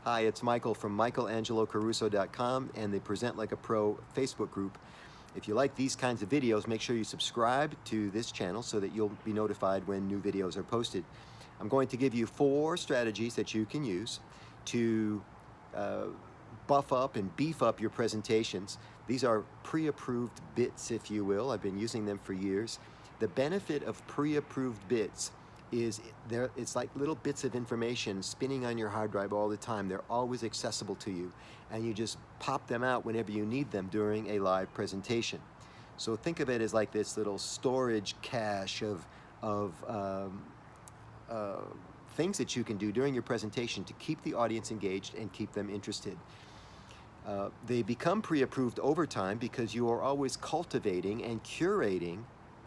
Hi, it's Michael from michaelangelocaruso.com and the Present Like a Pro Facebook group. If you like these kinds of videos, make sure you subscribe to this channel so that you'll be notified when new videos are posted. I'm going to give you 4 strategies that you can use to buff up and beef up your presentations. These are pre-approved bits, if you will. I've been using them for years. The benefit of pre-approved bits is it's like little bits of information spinning on your hard drive all the time. They're always accessible to you, and you just pop them out whenever you need them during a live presentation. So think of it as like this little storage cache of things that you can do during your presentation to keep the audience engaged and keep them interested. They become pre-approved over time because you are always cultivating and curating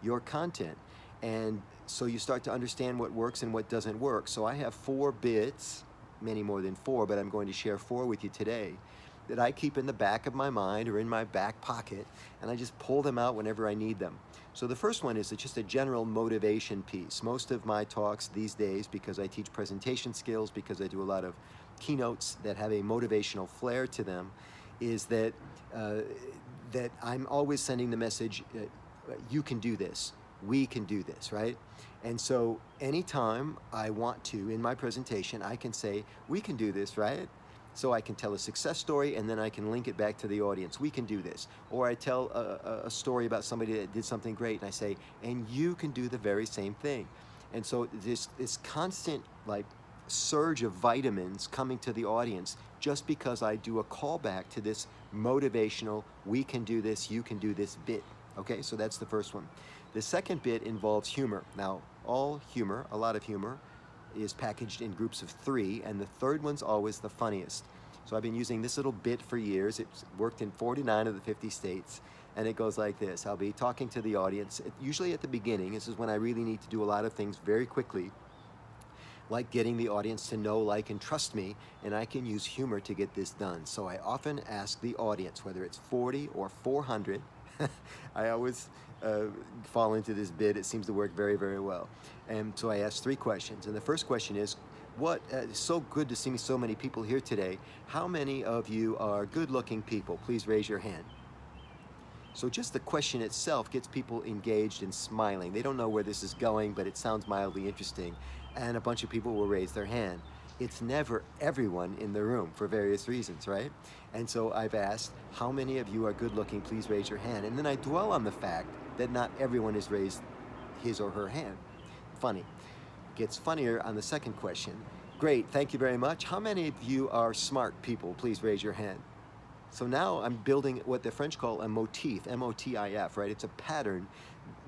your content. And so you start to understand what works and what doesn't work. So I have 4 bits, many more than 4, but I'm going to share 4 with you today, that I keep in the back of my mind or in my back pocket, and I just pull them out whenever I need them. So the first one is just a general motivation piece. Most of my talks these days, because I teach presentation skills, because I do a lot of keynotes that have a motivational flair to them, is that that I'm always sending the message, you can do this, we can do this, right? And so anytime I want to, in my presentation, I can say, we can do this, right? So I can tell a success story and then I can link it back to the audience. We can do this. Or I tell a story about somebody that did something great and I say, and you can do the very same thing. And so this constant like surge of vitamins coming to the audience just because I do a callback to this motivational, we can do this, you can do this bit. Okay, so that's the first one. The second bit involves humor. Now, all humor, a lot of humor, is packaged in groups of 3, and the third one's always the funniest. So I've been using this little bit for years. It's worked in 49 of the 50 states, and it goes like this. I'll be talking to the audience, usually at the beginning. This is when I really need to do a lot of things very quickly, like getting the audience to know, like, and trust me, and I can use humor to get this done. So I often ask the audience, whether it's 40 or 400, I always fall into this bit. It seems to work very, very well. And so I ask 3 questions. And the first question is, it's so good to see me so many people here today. How many of you are good-looking people? Please raise your hand. So just the question itself gets people engaged and smiling. They don't know where this is going, but it sounds mildly interesting. And a bunch of people will raise their hand. It's never everyone in the room for various reasons, right? And so I've asked, how many of you are good looking? Please raise your hand. And then I dwell on the fact that not everyone has raised his or her hand. Funny. Gets funnier on the second question. Great, thank you very much. How many of you are smart people? Please raise your hand. So now I'm building what the French call a motif, M-O-T-I-F, right? It's a pattern.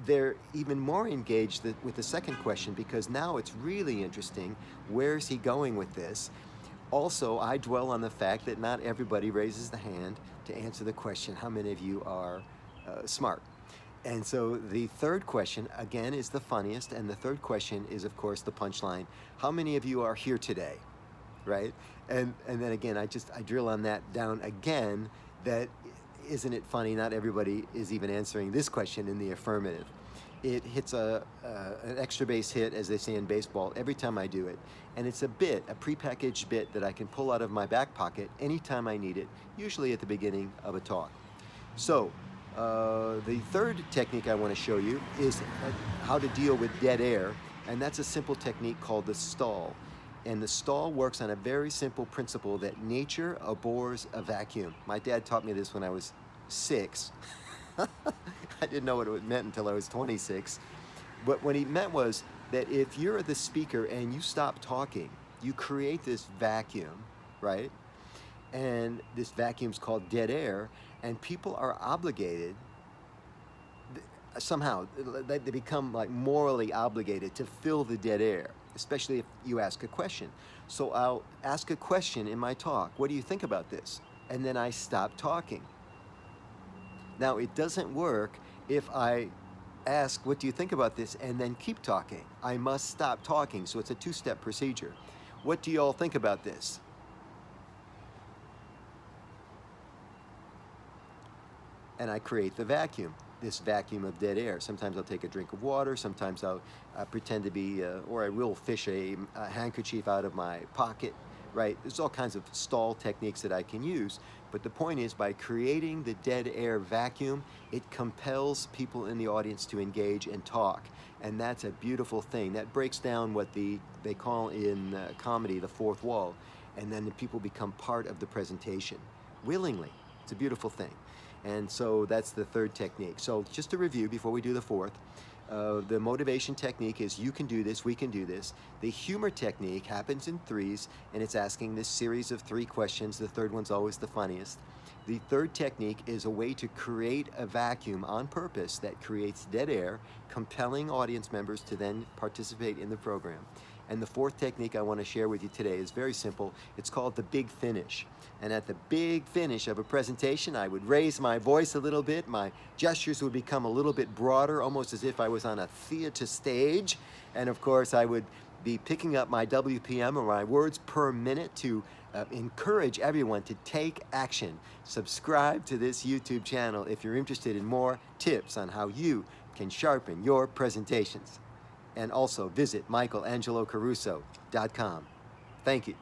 They're even more engaged with the second question because now it's really interesting. Where's he going with this? Also, I dwell on the fact that not everybody raises the hand to answer the question, how many of you are smart? And so the third question, again, is the funniest, and the third question is, of course, the punchline. How many of you are here today? Right? And then again, I drill on that down again, that isn't it funny, not everybody is even answering this question in the affirmative. It hits an extra base hit, as they say in baseball, every time I do it. And it's a bit, a prepackaged bit that I can pull out of my back pocket anytime I need it, usually at the beginning of a talk. So the third technique I want to show you is how to deal with dead air, and that's a simple technique called the stall. And the stall works on a very simple principle that nature abhors a vacuum. My dad taught me this when I was 6. I didn't know what it meant until I was 26. But what he meant was that if you're the speaker and you stop talking, you create this vacuum, right? And this vacuum's called dead air, and people are obligated, somehow, they become like morally obligated to fill the dead air, especially if you ask a question. So I'll ask a question in my talk. What do you think about this? And then I stop talking. Now, it doesn't work if I ask, what do you think about this? And then keep talking. I must stop talking. So it's a 2-step procedure. What do you all think about this? And I create the vacuum. This vacuum of dead air. Sometimes I'll take a drink of water, sometimes I'll pretend to be, or I will fish a handkerchief out of my pocket right? There's all kinds of stall techniques that I can use, but the point is, by creating the dead air vacuum, it compels people in the audience to engage and talk, and that's a beautiful thing. That breaks down what they call in comedy the fourth wall, and then the people become part of the presentation willingly. It's a beautiful thing. And so that's the third technique. So just to review before we do the fourth, the motivation technique is you can do this, we can do this. The humor technique happens in threes, and it's asking this series of three questions. The third one's always the funniest. The third technique is a way to create a vacuum on purpose that creates dead air, compelling audience members to then participate in the program. And the fourth technique I want to share with you today is very simple. It's called the big finish. And at the big finish of a presentation, I would raise my voice a little bit. My gestures would become a little bit broader, almost as if I was on a theater stage. And of course, I would be picking up my WPM, or my words per minute, to encourage everyone to take action. Subscribe to this YouTube channel if you're interested in more tips on how you can sharpen your presentations. And also visit michaelangelocaruso.com. Thank you.